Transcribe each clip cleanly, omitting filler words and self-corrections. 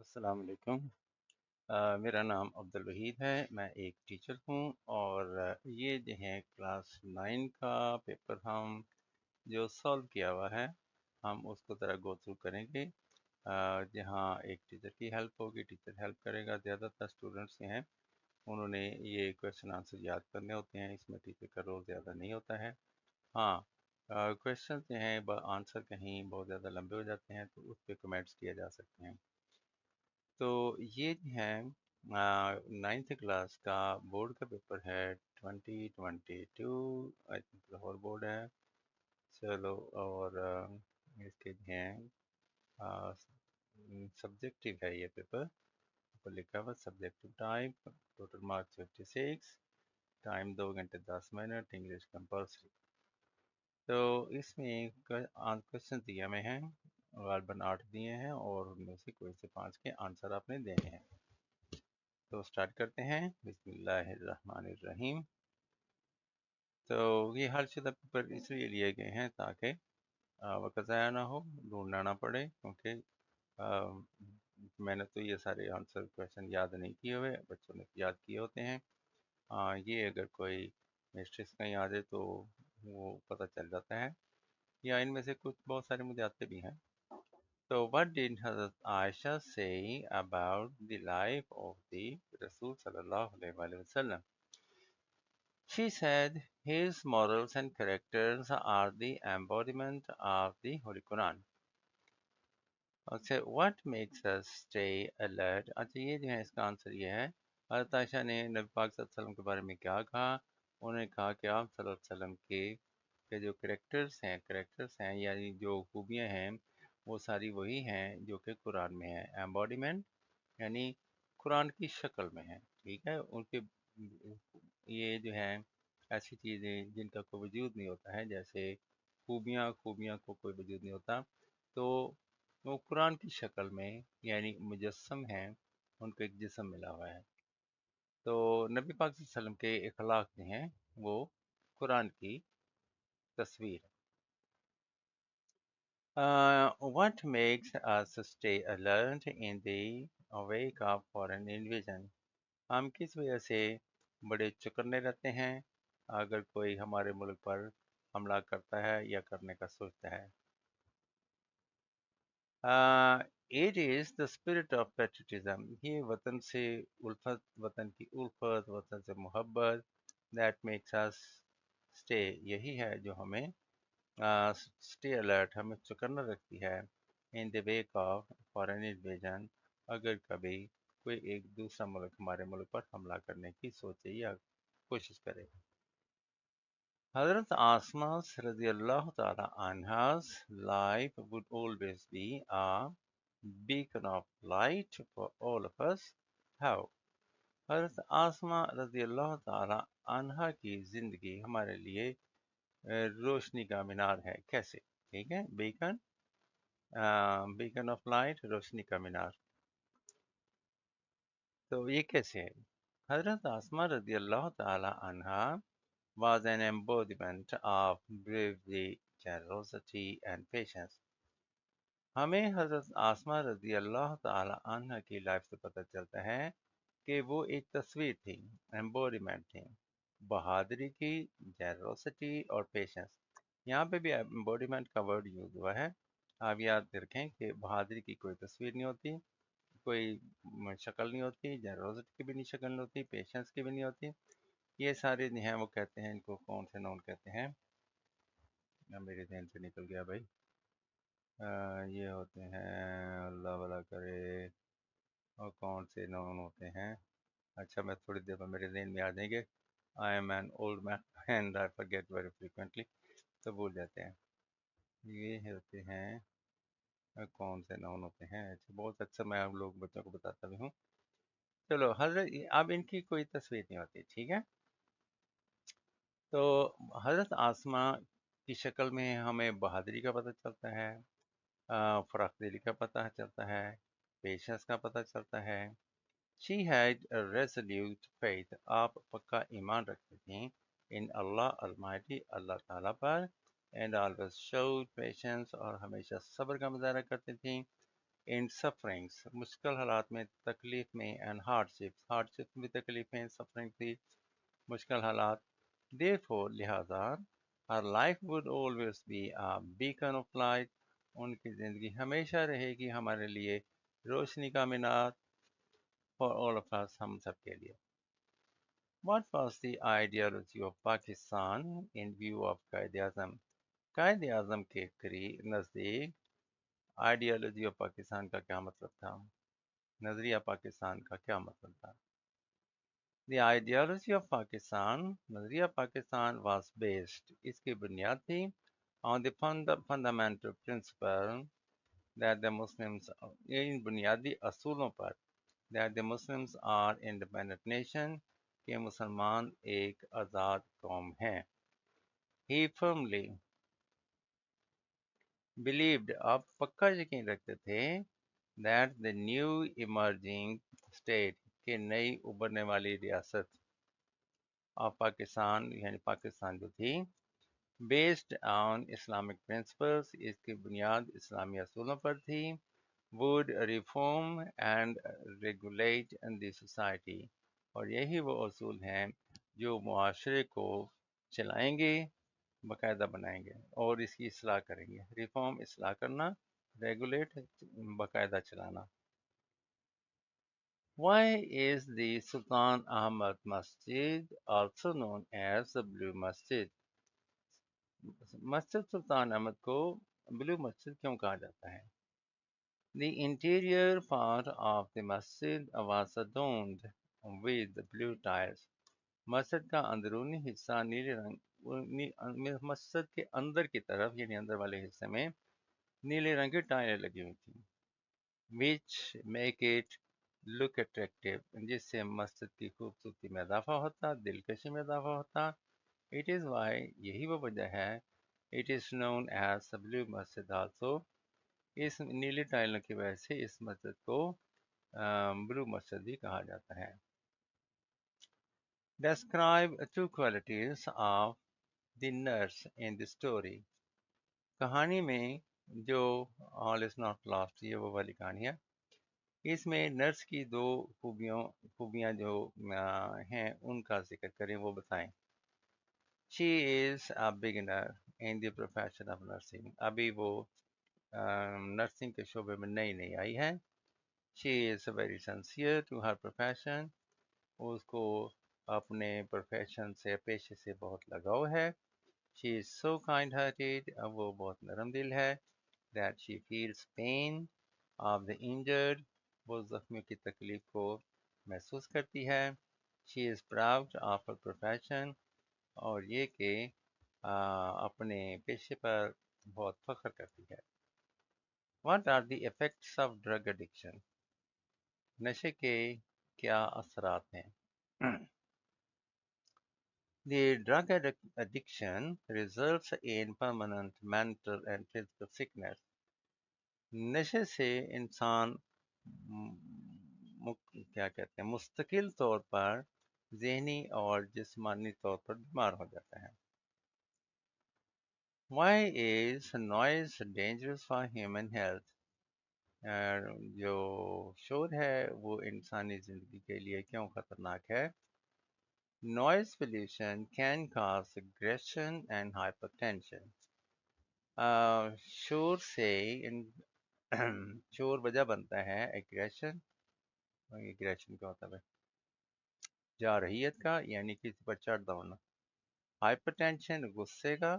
السلام علیکم۔ میرا نام عبدالوحید ہے، میں ایک ٹیچر ہوں اور یہ جو ہے کلاس 9 کا پیپر ہم جو سالو کیا ہوا ہے ہم اس کو ذرا گو تھرو کریں گے۔ جہاں ایک ٹیچر کی ہیلپ ہوگی، ٹیچر ہیلپ کرے گا۔ زیادہ تر اسٹوڈنٹس ہیں انہوں نے یہ کویشچن آنسر یاد کرنے ہوتے ہیں، اس میں ٹیچر کا رول زیادہ نہیں ہوتا ہے۔ ہاں، کویشچن جو ہیں آنسر کہیں بہت زیادہ لمبے ہو جاتے ہیں تو اس پہ کمنٹس کیا جا سکتے ہیں۔ تو یہ جو ہے 9th کلاس کا بورڈ کا پیپر ہے 2022، آئی تھنک لاہور بورڈ ہے۔ چلو، اور اس کے جو ہیں سبجیکٹیو ہے یہ پیپر، اوپر لکھا ہوا subjective type, total marks 56، time 2 گھنٹے 10 منٹ، انگلش کمپلسری۔ تو اس میں کوشچن دیے ہوئے ہیں، غالباً 8 دیے ہیں اور ان میں سے کوئی سے 5 کے آنسر آپ نے دینے ہیں۔ تو سٹارٹ کرتے ہیں، بسم اللہ الرحمن الرحیم۔ تو یہ حل شدہ پیپر اس لیے لیے گئے ہیں تاکہ وقت ضائع نہ ہو، ڈھونڈنا نہ پڑے، کیونکہ میں نے تو یہ سارے آنسر کویشچن یاد نہیں کیے ہوئے، بچوں نے یاد کیے ہوتے ہیں۔ یہ اگر کوئی مسٹیکس کہیں آ جائے تو وہ پتہ چل جاتا ہے، یا ان میں سے کچھ بہت سارے مجھے آتے بھی ہیں۔ So what did Hazrat Aisha say about the life of the Rasul sallallahu alaihi wasallam? She said his morals and characters are the embodiment of the Holy Quran. Okay, what makes us stay alert? اچھا، یہ جو ہے اس کا answer یہ ہے، حضرت عائشہ نے نبی پاک صلی اللہ علیہ وسلم کے بارے میں کیا کہا؟ انہوں نے کہا کہ آپ صلی اللہ علیہ وسلم کے جو کریکٹرز ہیں یعنی جو خوبیاں ہیں وہ ساری وہی ہیں جو کہ قرآن میں ہیں۔ ایمبوڈیمنٹ یعنی قرآن کی شکل میں ہیں، ٹھیک ہے۔ ان کے یہ جو ہیں ایسی چیزیں جن کا کوئی وجود نہیں ہوتا ہے، جیسے خوبیاں کو کوئی وجود نہیں ہوتا، تو وہ قرآن کی شکل میں یعنی مجسم ہیں، ان کو ایک جسم ملا ہوا ہے۔ تو نبی پاک صلی اللہ علیہ وسلم کے اخلاق جو ہیں وہ قرآن کی تصویر ہے۔ What makes us stay alert in the wake of foreign invasion? ہم کس وجہ سے بڑے چکرنے رہتے ہیں اگر کوئی ہمارے ملک پر حملہ کرتا ہے یا کرنے کا سوچتا ہے؟ It is the spirit of patriotism. یہ وطن سے الفت، وطن کی الفت، وطن سے محبت، that makes us stay، یہی ہے جو ہمیں اسٹے الرٹ، ہمیں چکرنا رکھتی ہے ان دی ویک آف فارن انویژن، اگر کبھی کوئی ایک دوسرا ملک ہمارے ملک پر حملہ کرنے کی سوچے یا کوشش کرے۔ حضرت آسمہ رضی اللہ تعالی عنہا's life would always be a beacon of light for all of us. How? حضرت آسمہ رضی اللہ تعالی عنہا کی زندگی ہمارے لیے روشنی کا مینار ہے، کیسے؟ ٹھیک ہے، بیکن آف لائٹ، روشنی کا مینار۔ تو یہ کیسے ہے؟ حضرت آسمہ رضی اللہ تعالی عنہا was an embodiment of bravery, generosity and patience. ہمیں حضرت آسمہ رضی اللہ تعالی عنہ کی لائف سے پتہ چلتا ہے کہ وہ ایک تصویر تھی، ایمبوڈیمنٹ تھی، بہادری کی، جینروسٹی اور پیشنس۔ یہاں پہ بھی ایمبوڈیمنٹ کا ورڈ یوز ہوا ہے۔ آپ یاد رکھیں کہ بہادری کی کوئی تصویر نہیں ہوتی، کوئی شکل نہیں ہوتی، جینروسٹی کی بھی نہیں شکل نہیں ہوتی، پیشنس کی بھی نہیں ہوتی۔ یہ سارے جو ہیں وہ کہتے ہیں، ان کو کون سے نون کہتے ہیں؟ میرے ذہن سے نکل گیا بھائی۔ یہ ہوتے ہیں، اللہ بھلا کرے، اور کون سے نون ہوتے ہیں؟ اچھا، میں تھوڑی دیر میں میرے ذہن میں آ جائیں گے۔ I am an old man and I forget very frequently، تو بھول جاتے ہیں۔ یہ ہوتے ہیں، کون سے نون ہوتے ہیں؟ اچھا، بہت اکثر میں آپ لوگ بچوں کو بتاتا بھی ہوں۔ چلو، حضرت اب ان کی کوئی تصویر نہیں ہوتی، ٹھیک ہے۔ تو حضرت آسمہ کی شکل میں ہمیں بہادری کا پتہ چلتا ہے، فراخ دلی کا پتہ چلتا ہے، پیشنس کا پتہ چلتا ہے۔ She had a resolute faith، آپ پکا ایمان رکھتے تھیں in Allah Almighty، اللہ تعالیٰ پر، and always showed patience، اور ہمیشہ صبر کا مظاہرہ کرتے تھیں in sufferings, مشکل حالات میں تکلیف میں and hardships بھی تکلیف میں suffering تھی مشکل حالات therefore لہذا her life would always be a beacon of light ان کی زندگی ہمیشہ رہے گی ہمارے لیے روشنی کا مینار for all of us ہم سب کے لیے. What was the ideology of Pakistan in view of Quaid Azam? Quaid Azam کے نزدیک آئیڈیالوجی آف پاکستان کا کیا مطلب تھا؟ نظریہ پاکستان کا کیا مطلب تھا؟ The ideology of Pakistan نظریہ پاکستان was based اس کی بنیاد تھی on the fundamental principle that the Muslims ان بنیادی اصولوں پر that the Muslims are independent nation کہ مسلمان ایک آزاد قوم ہیں. He firmly believed آپ پکا یقین رکھتے تھے that the new emerging state کہ نئی ابھرنے والی ریاست آف پاکستان یعنی پاکستان جو تھی based on Islamic principles اس کی بنیاد اسلامی اصولوں پر تھی would reform and regulate the society اور یہی وہ اصول ہیں جو معاشرے کو چلائیں گے باقاعدہ بنائیں گے اور اس کی اصلاح کریں گے. ریفارم اصلاح کرنا ریگولیٹ باقاعدہ چلانا. Why is the Sultan Ahmad Masjid also known as the Blue Masjid? مسجد سلطان احمد کو بلو مسجد کیوں کہا جاتا ہے؟ The interior part of the masjid was adorned with blue tiles. مسجد کا اندرونی حصہ نیلے رنگ مسجد کے اندر کی طرف یعنی اندر والے حصے میں نیلے رنگ کی ٹائلیں لگی ہوئی تھیں which make it look attractive جس سے مسجد کی خوبصورتی میں اضافہ ہوتا دلکشی میں اضافہ ہوتا. It is why یہی وہ وجہ ہے it is known as the blue masjid also اس نیلی ٹائلوں کی وجہ سے اس مسجد کو بلو مسجد بھی کہا جاتا ہے. Describe two qualities of the nurse in the story. کہانی میں جو all is not lost یہ وہ والی کہانی ہے اس میں نرس کی دو خوبیاں جو ہیں ان کا ذکر کریں وہ بتائیں. She is a beginner in the profession of nursing. ابھی وہ نرسنگ کے شعبے میں نئی آئی ہے. She is very sincere to her profession. اس کو اپنے پروفیشن سے پیشے سے بہت لگاؤ ہے. She is so kind-hearted. وہ بہت نرم دل ہے. That she feels pain of the injured. وہ زخمیوں کی تکلیف کو محسوس کرتی ہے. She is proud of her profession. اور یہ کہ اپنے پیشے پر بہت فخر کرتی ہے. What are the effects of drug addiction? نشے کے کیا اثرات ہیں؟ The drug addiction results in permanent mental and physical sickness. نشے سے انسان کیا کہتے ہیں مستقل طور پر ذہنی اور جسمانی طور پر بیمار ہو جاتا ہے. Why is noise dangerous for human health? جو شور ہے وہ انسانی زندگی کے لیے کیوں خطرناک ہے؟ Noise pollution can cause aggression and hypertension. شور سے شور وجہ بنتا ہے ایگریشن کیا ہوتا ہے جارحیت کا یعنی کسی پر چڑھتا ہونا. ہائپر ٹینشن غصے کا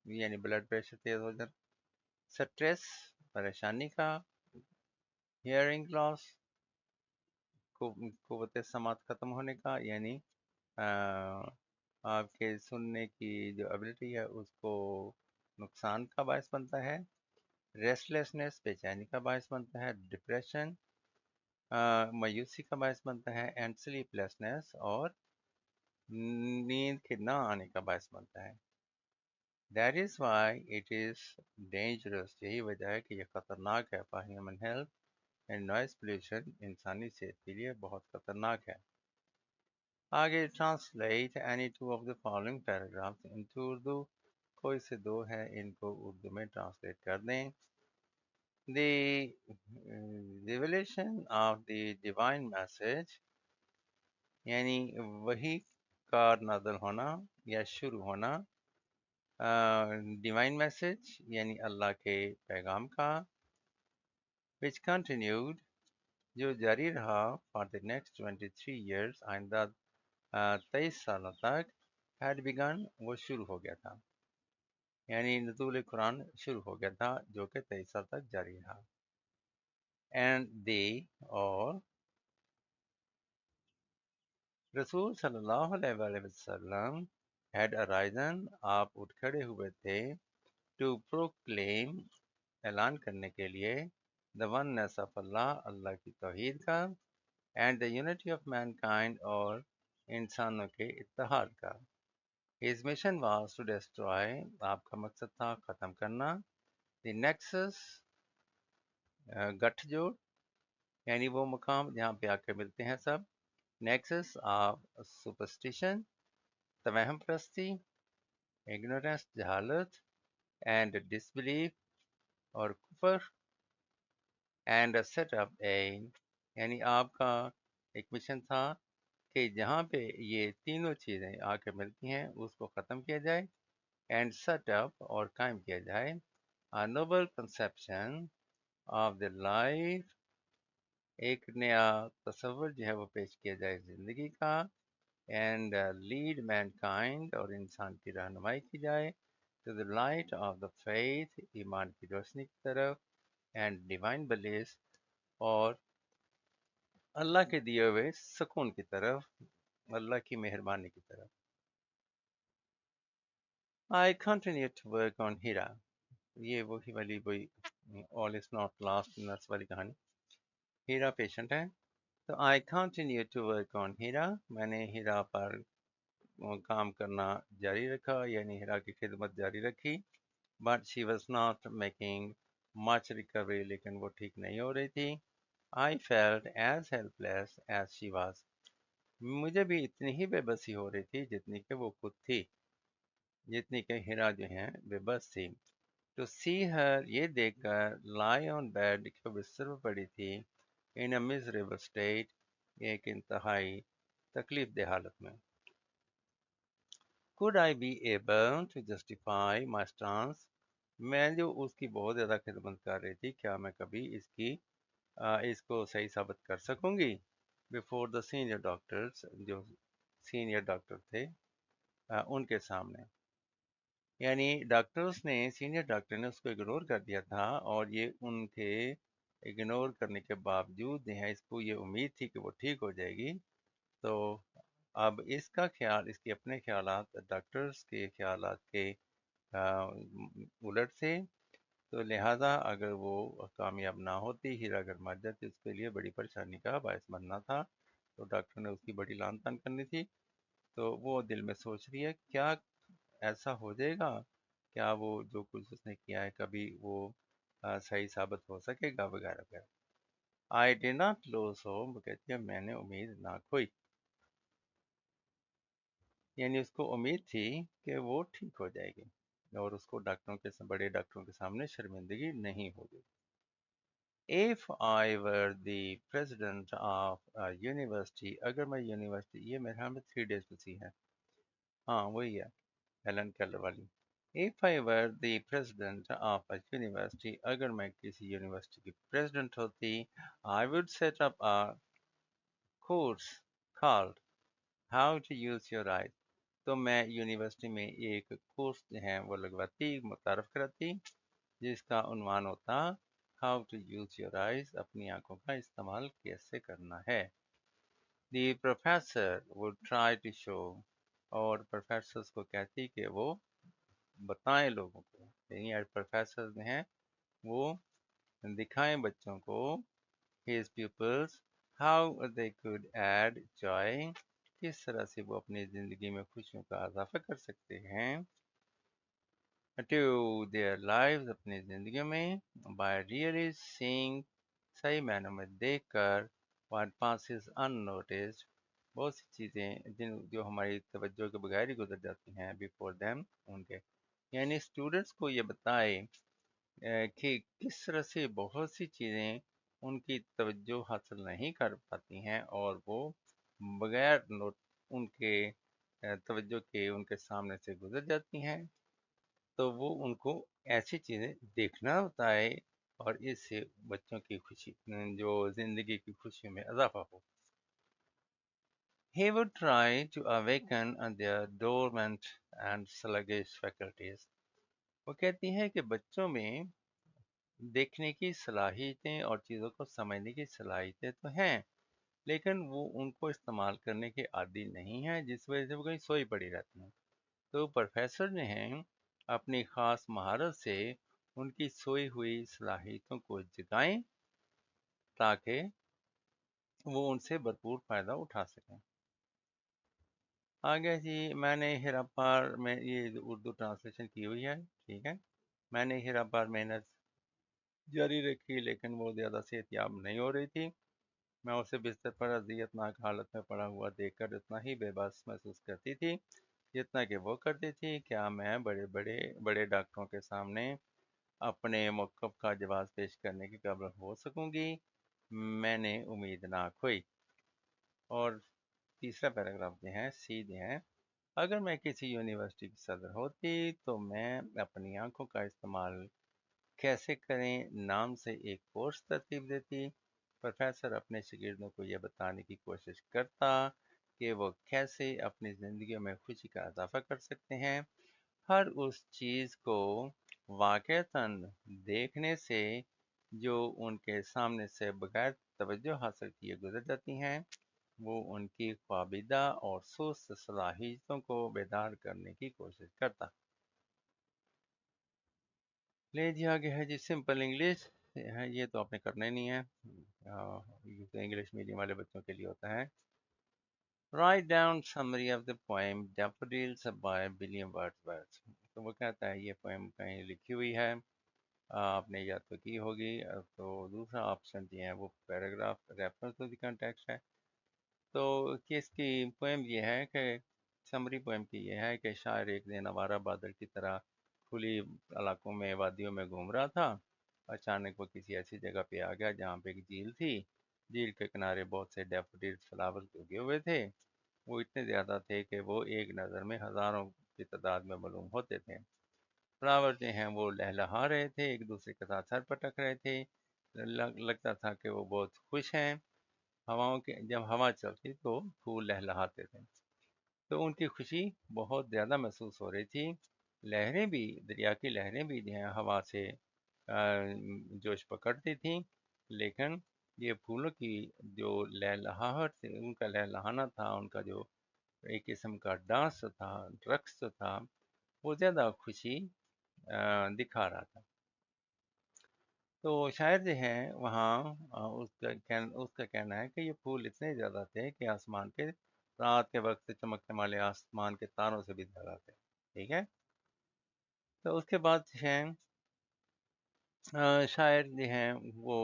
یعنی بلڈ پریشر تیز ہو جانا. سٹریس پریشانی کا. ہیئرنگ لاس قوت سماعت ختم ہونے کا یعنی آپ کے سننے کی جو ایبلٹی ہے اس کو نقصان کا باعث بنتا ہے. ریسٹلیسنس بے چینی کا باعث بنتا ہے. ڈپریشن مایوسی کا باعث بنتا ہے. اینڈ سلیپ لیسنس اور نیند کے نہ آنے کا باعث بنتا ہے. That is why it is dangerous. یہی وجہ ہے کہ یہ خطرناک ہے for human health and noise pollution انسانی صحت کے لیے بہت خطرناک ہے. آگے translate any two of the following paragraphs into Urdu. کوئی سے دو ہیں ان کو اردو میں ٹرانسلیٹ کر دیں. The revelation of the divine message یعنی وہی کا نازل ہونا یا شروع ہونا ڈیوائن میسج یعنی اللہ کے پیغام کا which continued جو جاری رہا for the next 23 years آئندہ 23 سالوں تک had begun وہ شروع ہو گیا تھا یعنی نزول قرآن شروع ہو گیا تھا جو کہ 23 سال تک جاری رہا and they اور رسول صلی اللہ علیہ وآلہ وسلم had arisen آپ اٹھ کھڑے ہوئے تھے to proclaim اعلان کرنے کے لیے the oneness of اللہ اللہ کی توحید کا and the unity of mankind اور انسانوں کے اتحاد کا his mission was to destroy آپ کا مقصد تھا ختم کرنا the nexus گٹھ جوڑ یعنی وہ مقام جہاں پہ آ کے ملتے ہیں سب نیکسس آف سپرسٹیشن توہم پرستی ignorance جہالت اینڈ disbelief اور کفر اینڈ set up a یعنی آپ کا ایک مشن تھا کہ جہاں پہ یہ تینوں چیزیں آ کے ملتی ہیں اس کو ختم کیا جائے اینڈ set up اور قائم کیا جائے a noble conception of the life ایک نیا تصور جو ہے وہ پیش کیا جائے زندگی کا اینڈ لیڈ مین کائنڈ اور انسان کی رہنمائی کی جائے to the light of the faith ایمان کی روشنی کی طرف اینڈ ڈیوائن بلیس اور اللہ کے دیے ہوئے سکون کی طرف اللہ کی مہربانی کی طرف I continue to work on Heera یہ وہی والی وہی all is not lost nurse والی کہانی ہیرا پیشنٹ ہے تو I continue to work on Heera میں نے ہیرا پر کام کرنا جاری رکھا یعنی ہیرا کی خدمت جاری رکھی but she was not making much recovery لیکن وہ ٹھیک نہیں ہو رہی تھی I felt as help less as she was مجھے بھی اتنی ہی بے بسی ہو رہی تھی جتنی کہ وہ خود تھی جتنی کہ ہیرا جو ہیں بے بس تھی ٹو سی ہر یہ دیکھ کر لائی آن بیڈ کہ بستر پر پڑی تھی ان اے miserable state ایک انتہائی تکلیف دہ حالت میں could I be able to justify my stance میں جو اس کی بہت زیادہ خدمت کر رہی تھی کیا میں کبھی اس کو صحیح ثابت کر سکوں گی before the senior doctors جو سینئر ڈاکٹر تھے ان کے سامنے یعنی ڈاکٹرز نے سینئر ڈاکٹر نے اس کو اگنور کر دیا تھا اور یہ ان کے اگنور کرنے کے باوجود جو ہے اس کو یہ امید تھی کہ وہ ٹھیک ہو جائے گی تو اب اس کا خیال اس کے اپنے خیالات ڈاکٹرز کے خیالات کے الٹ تھے تو لہٰذا اگر وہ کامیاب نہ ہوتی ہیرا اگر مر جاتی اس کے لیے بڑی پریشانی کا باعث بننا تھا تو ڈاکٹر نے اس کی بڑی لان تان کرنی تھی تو وہ دل میں سوچ رہی ہے کیا ایسا ہو جائے گا کیا وہ جو کچھ اس نے کیا ہے کبھی وہ صحیح ثابت ہو سکے گا وغیرہ وغیرہ I D not lose hope وہ کہتی ہے میں نے امید نہ کھوئی یعنی اس کو امید تھی کہ وہ ٹھیک ہو جائے گی اور اس کو ڈاکٹروں کے بڑے ڈاکٹروں کے سامنے شرمندگی نہیں ہوگی If I were the president of a university اگر میں یونیورسٹی یہ میرے خیال میں 3 days پسی ہے ہاں وہی ہے ایلن کیلر والی If I were the president of a university اگر میں کسی یونیورسٹی کی president ہوتی I would set up a course called How to use your eyes تو میں یونیورسٹی میں ایک کورس جو ہیں وہ لگواتی متعارف کراتی جس کا عنوان ہوتا How to use your eyes اپنی آنکھوں کا استعمال کیسے کرنا ہے The professor would try to show اور پروفیسرز کو کہتی کہ وہ بتائیں لوگوں کو یعنی پروفیسرز ہیں وہ دکھائیں بچوں کو his pupils how they could add joy کس طرح سے وہ اپنی زندگی میں خوشیوں کا اضافہ کر سکتے ہیں to their lives اپنی زندگیوں میں by really seeing صحیح معنوں میں دیکھ کر what passes unnoticed بہت سی چیزیں جو ہماری توجہ کے بغیر ہی گزر جاتی ہیں before them ان کے یعنی اسٹوڈنٹس کو یہ بتائے کہ کس طرح سے بہت سی چیزیں ان کی توجہ حاصل نہیں کر پاتی ہیں اور وہ بغیر ان کے توجہ کے ان کے سامنے سے گزر جاتی ہیں، تو وہ ان کو ایسی چیزیں دیکھنا ہوتا ہے اور اس سے بچوں کی خوشی جو زندگی کی خوشی میں اضافہ ہو. He would try to awaken their dormant and sluggish faculties. وہ کہتی ہے کہ بچوں میں دیکھنے کی صلاحیتیں اور چیزوں کو سمجھنے کی صلاحیتیں تو ہیں، لیکن وہ ان کو استعمال کرنے کے عادی نہیں ہیں، جس وجہ سے وہ کہیں سوئی پڑی رہتی ہیں. تو پروفیسر نے اپنی خاص مہارت سے ان کی سوئی ہوئی صلاحیتوں کو جگائیں تاکہ وہ ان سے بھرپور فائدہ اٹھا سکیں. آگے جی، میں نے ہیراپار میں یہ اردو ٹرانسلیشن کی ہوئی ہے، ٹھیک ہے. میں نے ہیراپار محنت جاری رکھی لیکن وہ زیادہ صحتیاب نہیں ہو رہی تھی. میں اسے بستر پر اذیت ناک حالت میں پڑا ہوا دیکھ کر اتنا ہی بے بس محسوس کرتی تھی جتنا کہ وہ کرتی تھی. کیا میں بڑے ڈاکٹروں کے سامنے اپنے موقف کا جواز پیش کرنے کی قابل ہو سکوں گی؟ میں نے امید نہ کھوئی. اور تیسرا پیراگراف جو ہے سی جو ہے، اگر میں کسی یونیورسٹی کی صدر ہوتی تو میں اپنی آنکھوں کا استعمال کیسے کریں نام سے ایک کورس ترتیب دیتی. پروفیسر اپنے شاگردوں کو یہ بتانے کی کوشش کرتا کہ وہ کیسے اپنی زندگیوں میں خوشی کا اضافہ کر سکتے ہیں. ہر اس چیز کو واقعتاً دیکھنے سے جو ان کے سامنے سے بغیر توجہ حاصل کیے گزر جاتی ہیں، وہ ان کی خوابیدہ اور سست صلاحیتوں کو بیدار کرنے کی کوشش کرتا. لے جی آگے ہے جی سمپل انگلش ہے، یہ تو آپ نے کرنا ہی نہیں ہے، یہ تو انگلش میڈیم والے بچوں کے لیے ہوتا ہے. Write down summary of the poem Daffodils by William Wordsworth. تو وہ کہتا ہے یہ پوئم کہیں لکھی ہوئی ہے، آپ نے یاد تو کی ہوگی. تو دوسرا آپشن جو ہے وہ paragraph reference to the context ہے. تو اس کی پوئم یہ ہے کہ سمری پوئم کی یہ ہے کہ شاعر ایک دن آوارہ بادل کی طرح کھلی علاقوں میں وادیوں میں گھوم رہا تھا. اچانک وہ کسی ایسی جگہ پہ آ گیا جہاں پہ ایک جھیل تھی. جھیل کے کنارے بہت سے ڈیفوڈلز فلاور اگے ہوئے تھے. وہ اتنے زیادہ تھے کہ وہ ایک نظر میں ہزاروں کی تعداد میں معلوم ہوتے تھے. فلاور جو ہیں وہ لہلہا رہے تھے، ایک دوسرے کے ساتھ سر پٹک رہے تھے. لگتا تھا کہ وہ بہت خوش ہیں. جب ہوا چلتی تو پھول لہلہاتے تھے، تو ان کی خوشی بہت زیادہ محسوس ہو رہی تھی. لہریں بھی، دریا کی لہریں بھی جو ہیں ہوا سے جوش پکڑتی تھیں، لیکن یہ پھولوں کی جو لہلہاہٹ تھی، ان کا لہلہانا تھا، ان کا جو ایک قسم کا ڈانس تھا، رقص تھا، وہ زیادہ خوشی دکھا رہا تھا. تو شاعر جو ہیں وہاں اس کا کہنا ہے کہ یہ پھول اتنے زیادہ تھے کہ آسمان کے رات کے وقت سے چمکنے والے آسمان کے تاروں سے بھی زیادہ تھے. ٹھیک ہے. تو اس کے بعد جو ہے شاعر جو ہیں وہ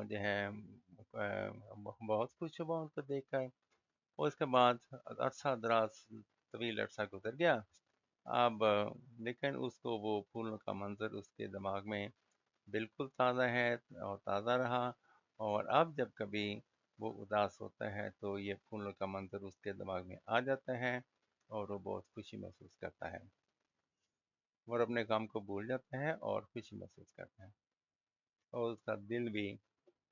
جو ہے بہت خوش ہوا ان کو دیکھ کر. اور اس کے بعد عرصہ دراز طویل عرصہ گزر گیا. اب لیکن اس کو وہ پھولوں کا منظر اس کے دماغ میں بالکل تازہ ہے اور تازہ رہا. اور اب جب کبھی وہ اداس ہوتا ہے تو یہ پھولوں کا منظر اس کے دماغ میں آ جاتا ہے اور وہ بہت خوشی محسوس کرتا ہے. وہ اپنے کام کو بھول جاتا ہے اور خوشی محسوس کرتا ہے، اور اس کا دل بھی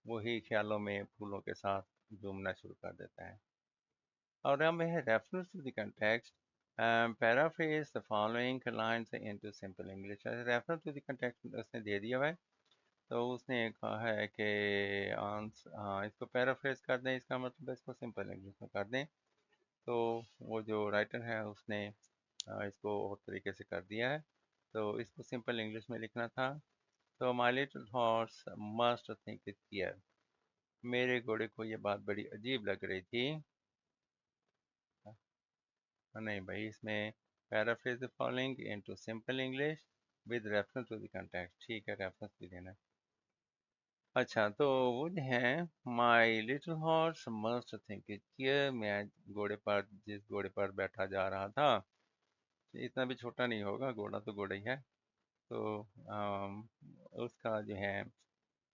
وہی خیالوں میں پھولوں کے ساتھ جھومنا شروع کر دیتا ہے. اور ہم ہے reference to the context. paraphrase the following lines into simple English. Reference to the context اس نے دے دیا ہے، تو اس نے کہا ہے کہ اس کو پیرافریز کر دیں، اس کا مطلب اس کو سمپل انگلش میں کر دیں. تو وہ جو رائٹر ہے اس نے اس کو اور طریقے سے کر دیا ہے، تو اس کو سمپل انگلش میں لکھنا تھا. تو my little horse must think it clear. میرے گھوڑے کو یہ بات بڑی عجیب لگ رہی تھی. نہیں بھائی، اس میں paraphrase the following into simple English with reference to the context. ٹھیک ہے، ریفرنس بھی دینا. اچھا، تو وہ جو ہے my little horse must think it clear. میں جس گھوڑے پر بیٹھا جا رہا تھا، اتنا بھی چھوٹا نہیں ہوگا، گھوڑا تو گھوڑا ہی ہے. تو اس کا جو ہے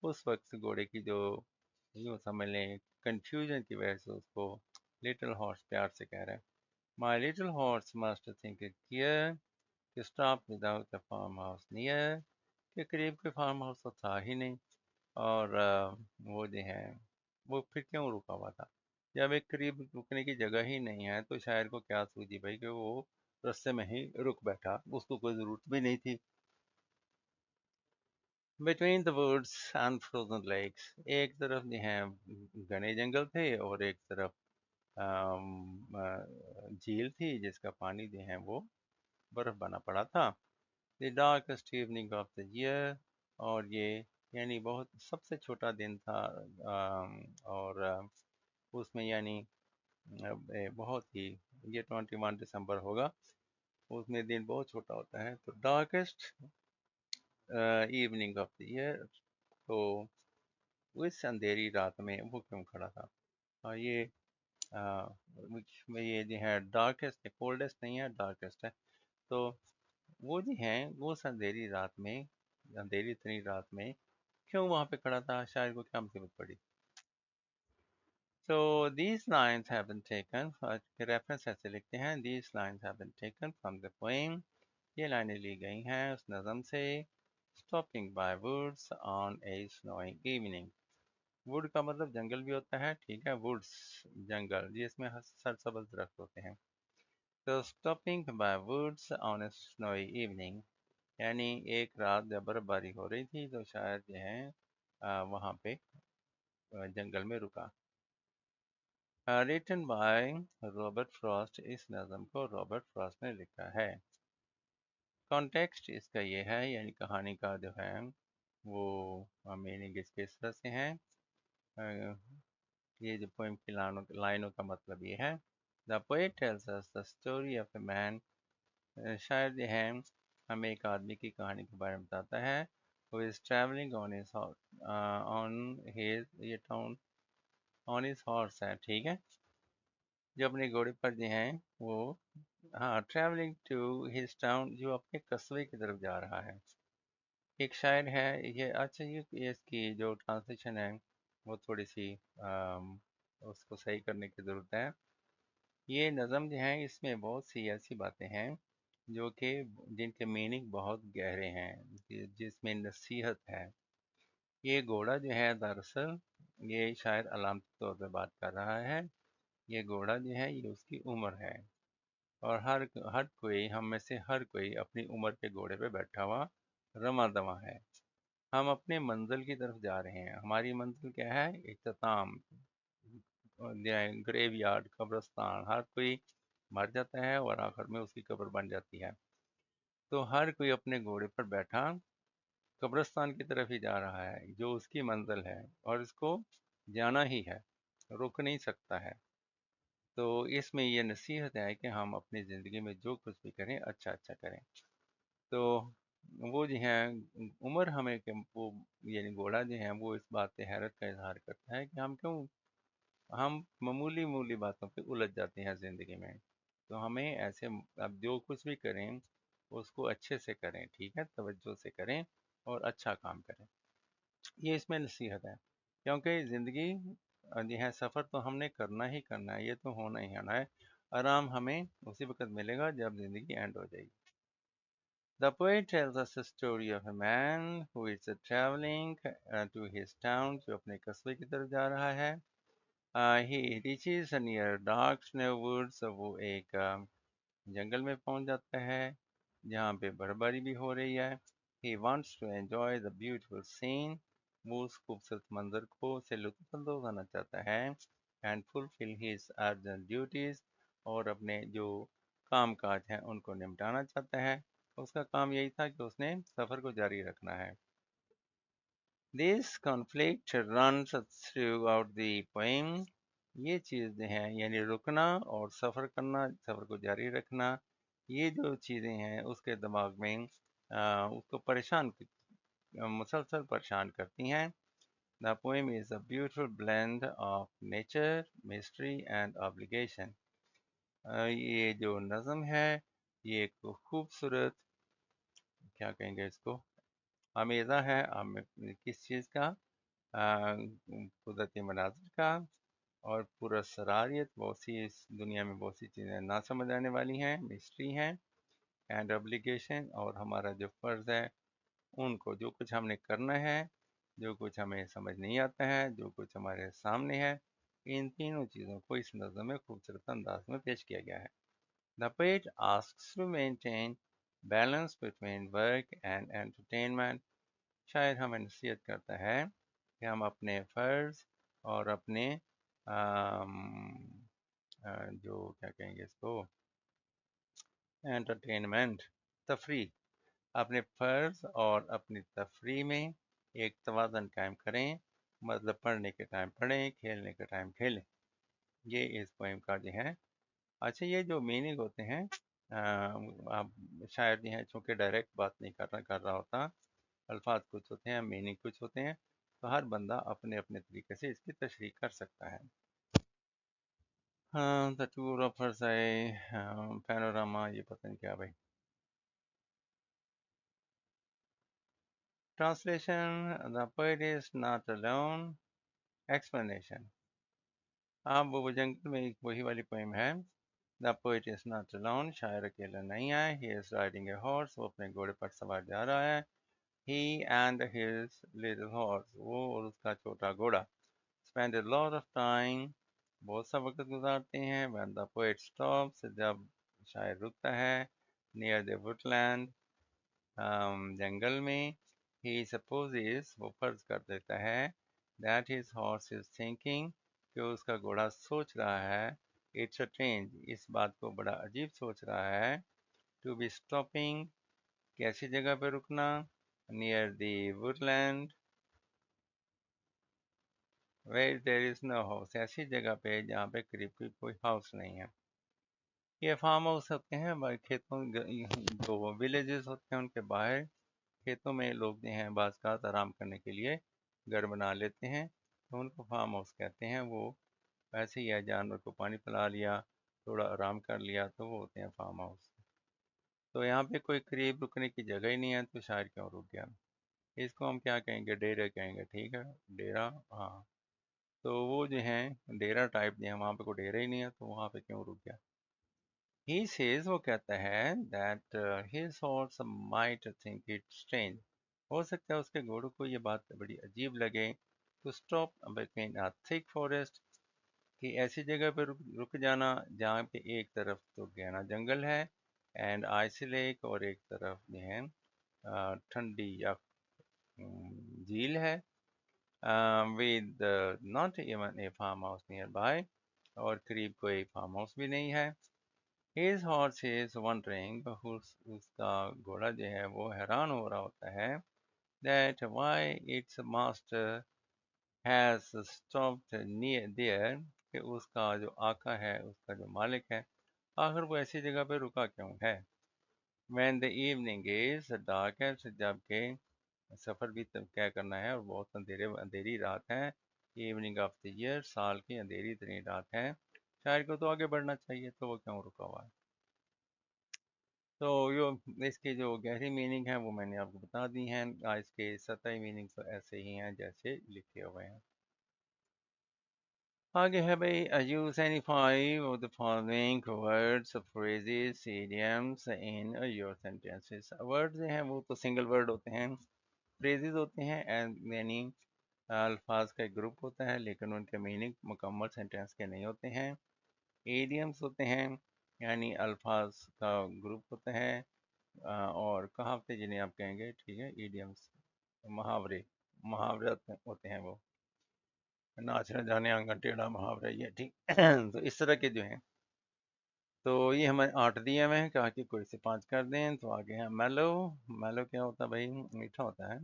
اس وقت گھوڑے کی جو یوں سمجھ لیں کنفیوژن کی وجہ سے اس کو لٹل ہارس پیار سے کہہ رہا ہے. My little horse must think it clear to stop without a farmhouse near. کہ قریب کوئی فارم ہاؤس تو تھا ہی نہیں، اور وہ جو ہے وہ پھر کیوں رکا ہوا تھا؟ جب ایک قریب رکنے کی جگہ ہی نہیں ہے تو شاعر کو کیا سوچی بھائی کہ وہ رستے میں ہی رک بیٹھا، اس کو کوئی ضرورت بھی نہیں تھی. Between the woods and frozen lakes, ایک طرف جو ہے گھنے جنگل تھے اور ایک طرف جھیل تھی جس کا پانی جو ہے وہ برف بنا پڑا تھا. The darkest evening of the year, اور یہ یعنی بہت سب سے چھوٹا دن تھا، اور اس میں یعنی بہت ہی، یہ 21 دسمبر ہوگا، اس میں دن بہت چھوٹا ہوتا ہے. تو darkest evening of the year, تو اس اندھیری رات میں وہ کیوں کھڑا تھا؟ اور یہ جو ہے ڈارکسٹ ہے، کولڈسٹ نہیں ہے، ڈارکسٹ ہے. تو وہ جو ہیں وہ اس اندھیری رات میں، اندھیری اتنی رات میں کیوں وہاں پہ کھڑا تھا؟ شاعر کو کیا مصیبت پڑی؟ So these lines have been taken، reference ایسے لکھتے ہیں these lines have been taken from the poem، یہ لائنیں لی گئی ہیں اس نظم سے. Stopping by woods on a snowy evening، would کا مطلب جنگل بھی ہوتا ہے، ٹھیک ہے، ووڈس جنگل جس میں سرسبز درخت ہوتے ہیں. So stopping by woods on a snowy evening، یعنی ایک رات جب برف باری ہو رہی تھی تو شاعر جو ہیں وہاں پہ جنگل میں رکا. ریٹن بائی رابرٹ فراسٹ، اس نظم کو رابرٹ فراسٹ نے لکھا ہے. کانٹیکسٹ اس کا یہ ہے، یعنی کہانی کا جو ہے وہ میننگ اس کے اس طرح سے ہیں. یہ جو پوئم کی لائنوں کا مطلب یہ ہے. دا poet tells us the story of a man، شاعر جو ہے ہمیں ایک آدمی کی کہانی کے بارے میں بتاتا ہے. who is traveling on his horse ہے، ٹھیک ہے، جو اپنے گھوڑے پر جو ہیں وہ ہاں ٹریولنگ ٹو ہز ٹاؤن، جو اپنے قصبے کی طرف جا رہا ہے. ایک شاعر ہے یہ، اچھا یہ اس کی جو ٹرانسلیشن ہے وہ تھوڑی سی اس کو صحیح کرنے کی ضرورت ہے. یہ نظم جو ہے اس میں بہت سی ایسی باتیں ہیں جو کہ جن کے میننگ بہت گہرے ہیں، جس میں نصیحت ہے. یہ گھوڑا جو ہے دراصل یہ شاعر علامتی طور پہ بات کر رہا ہے. یہ گھوڑا جو ہے یہ اس کی عمر ہے، اور ہر کوئی ہم میں سے ہر کوئی اپنی عمر کے گھوڑے پہ بیٹھا ہوا رواں دواں ہے. ہم اپنے منزل کی طرف جا رہے ہیں. ہماری منزل کیا ہے؟ اختتام، گریو یارڈ، قبرستان. ہر کوئی مر جاتا ہے اور آخر میں اس کی قبر بن جاتی ہے. تو ہر کوئی اپنے گھوڑے پر بیٹھا قبرستان کی طرف ہی جا رہا ہے جو اس کی منزل ہے، اور اس کو جانا ہی ہے، رک نہیں سکتا ہے. تو اس میں یہ نصیحت ہے کہ ہم اپنی زندگی میں جو کچھ بھی کریں اچھا اچھا کریں. تو وہ جو ہیں عمر ہمیں کہ وہ یعنی گھوڑا جو ہے وہ اس بات پہ حیرت کا اظہار کرتا ہے کہ ہم معمولی معمولی باتوں پہ الجھ جاتے ہیں زندگی میں. تو ہمیں ایسے اب جو کچھ بھی کریں اس کو اچھے سے کریں، ٹھیک ہے، توجہ سے کریں اور اچھا کام کریں. یہ اس میں نصیحت ہے، کیونکہ زندگی جو ہے سفر تو ہم نے کرنا ہی کرنا ہے، یہ تو ہونا ہی ہونا ہے. آرام ہمیں اسی وقت ملے گا جب زندگی اینڈ ہو جائے گی. The poet tells us the story of a man who is traveling to his town، جو اپنے قصبے کی طرف جا رہا ہے. He reaches near dark snow woods، وہ ایک جنگل میں پہنچ جاتا ہے جہاں پہ برفباری بھی ہو رہی ہے. He wants to enjoy the beautiful scene، وہ اس خوبصورت منظر کو سے لطف اندوز ہونا چاہتا ہے. And fulfill his urgent duties، اور اپنے جو کام کاج ہیں ان کو نمٹانا چاہتا ہے. اس کا کام یہی تھا کہ اس نے سفر کو جاری رکھنا ہے. This conflict runs throughout the poem، یہ چیز جو ہے یعنی رکنا اور سفر کرنا، سفر کو جاری رکھنا، یہ جو چیزیں ہیں اس کے دماغ میں اس کو مسلسل پریشان کرتی ہیں. The poem is a beautiful blend of nature، mystery and obligation، یہ جو نظم ہے یہ ایک خوبصورت کیا کہیں گے اس کو، آمیزہ ہے، کس چیز کا، قدرتی مناظر کا، اور پورا سراریت، بہت سی اس دنیا میں بہت سی چیزیں نہ سمجھ آنے والی ہیں، مسٹری ہیں، اینڈ ابلیگیشن، اور ہمارا جو فرض ہے ان کو، جو کچھ ہم نے کرنا ہے، جو کچھ ہمیں سمجھ نہیں آتا ہے، جو کچھ ہمارے سامنے ہے، ان تینوں چیزوں کو اس نظم میں خوبصورت انداز میں پیش کیا گیا ہے۔ The poet asks to maintain balance between work and entertainment. شاعر ہمیں نصیحت کرتا ہے کہ ہم اپنے فرض اور اپنے جو کیا کہیں گے اس کو، انٹرٹینمنٹ، تفریح، اپنے فرض اور اپنی تفریح میں ایک توازن قائم کریں، مطلب پڑھنے کے ٹائم پڑھیں، کھیلنے کے ٹائم کھیلیں۔ یہ اس پوئم کا جو ہے۔ اچھا، یہ جو میننگ ہوتے ہیں، آپ شاعر جو ہیں چونکہ ڈائریکٹ بات نہیں کر رہا ہوتا، الفاظ کچھ ہوتے ہیں، میننگ کچھ ہوتے ہیں، تو ہر بندہ اپنے اپنے طریقے سے اس کی تشریح کر سکتا ہے۔ The tour of Versailles، panorama, یہ پتہ نہیں کیا بھائی۔ Translation: The poet is not alone. Explanation: اب وہ جنگل میں ایک وہی والی پوئم ہے۔ The poet is not alone، شاعر اکیلا نہیں ہے۔ He is riding a horse، وہ اپنے گھوڑے پر سوار جا رہا ہے۔ He and his little horse، وہ اور اس کا چھوٹا گھوڑا۔ Spend a lot of time، بہت سا وقت گزارتے ہیں۔ When the poet stops، جب شاعر رکتا ہے۔ Near the woodland، جنگل میں۔ He supposes، وہ فرض کر دیتا ہے۔ That his horse is thinking، کہ اس کا گھوڑا سوچ رہا ہے۔ It's a change، اس بات کو بڑا عجیب سوچ رہا ہے۔ To be stopping، کیسی جگہ پہ رکنا۔ Near the woodland where there is no house، ایسی جگہ پہ جہاں پہ قریب کوئی ہاؤس نہیں ہے۔ یہ فارم ہاؤس ہوتے ہیں کھیتوں، جو ولیجز ہوتے ہیں ان کے باہر کھیتوں میں لوگ جو ہیں بعض کا آرام کرنے کے لیے گھر بنا لیتے ہیں، تو ان کو فارم ہاؤس کہتے ہیں۔ وہ ایسے ہی ہے، جانور کو پانی پلا لیا، تھوڑا آرام کر لیا، تو وہ ہوتے ہیں فارم ہاؤس۔ تو یہاں پہ کوئی قریب رکنے کی جگہ ہی نہیں ہے، تو شاعر کیوں رک گیا؟ اس کو ہم کیا کہیں گے؟ ڈیرے کہیں گے، ٹھیک ہے، ڈیرا، ہاں۔ تو وہ جو ہیں ڈیرا ٹائپ جو ہیں، وہاں پہ کوئی ڈیرا ہی نہیں ہے، تو وہاں پہ کیوں رک گیا؟ He says، وہ کہتا ہے that his horse might think it strange، ہو سکتا ہے اس کے گھوڑوں کو یہ بات بڑی عجیب لگے۔ To stop between a thick forest، کہ ایسی جگہ پہ رک جانا جہاں پہ ایک طرف تو گہرا جنگل ہے، اینڈ icy lake، اور ایک طرف جو ہے ٹھنڈی یا جھیل ہے، with not even a farm house nearby، اور قریب کوئی فارم ہاؤس بھی نہیں ہے۔ His horse is wondering، اس کا گھوڑا جو ہے وہ حیران ہو رہا ہوتا ہے، that why its master has stopped near there، کہ اس کا جو آقا ہے، اس کا جو مالک ہے، آخر وہ ایسی جگہ پہ رکا کیوں ہے۔ When the evening is darkest، جب کہ سفر بھی طے کرنا ہے اور بہت اندھیری رات ہے۔ ایوننگ آف دی ایئر، سال کی اندھیری ترین رات ہے، شاعر کو تو آگے بڑھنا چاہیے، تو وہ کیوں رکا ہوا ہے؟ تو اس کی جو گہری میننگ ہے وہ میں نے آپ کو بتا دی ہیں، اس کے سطحی میننگ تو ایسے ہی ہیں جیسے لکھے ہوئے ہیں۔ آگے ہے بھائی، use any five of the following words, phrases, idioms in your sentences۔ words جو ہیں وہ تو سنگل ورڈ ہوتے ہیں، phrases ہوتے ہیں یعنی الفاظ کا ایک گروپ ہوتا ہے، لیکن ان کے میننگ مکمل سینٹینس کے نہیں ہوتے ہیں۔ ایڈیمس ہوتے ہیں، یعنی الفاظ کا گروپ ہوتا ہے، اور کہاوتیں جنہیں آپ کہیں گے، ٹھیک ہے، ایڈیمس، محاورے ہوتے ہیں، وہ ناچ نہ جانے آنگن ٹیڑھا محاورہ، یہ ٹھیک۔ تو اس طرح کے جو ہیں، تو یہ ہمیں 8 دیے ہوئے ہیں، کہا کہ کوئی سے 5 کر دیں۔ تو آگے ہیں میلو۔ میلو کیا ہوتا ہے بھائی؟ میٹھا ہوتا ہے۔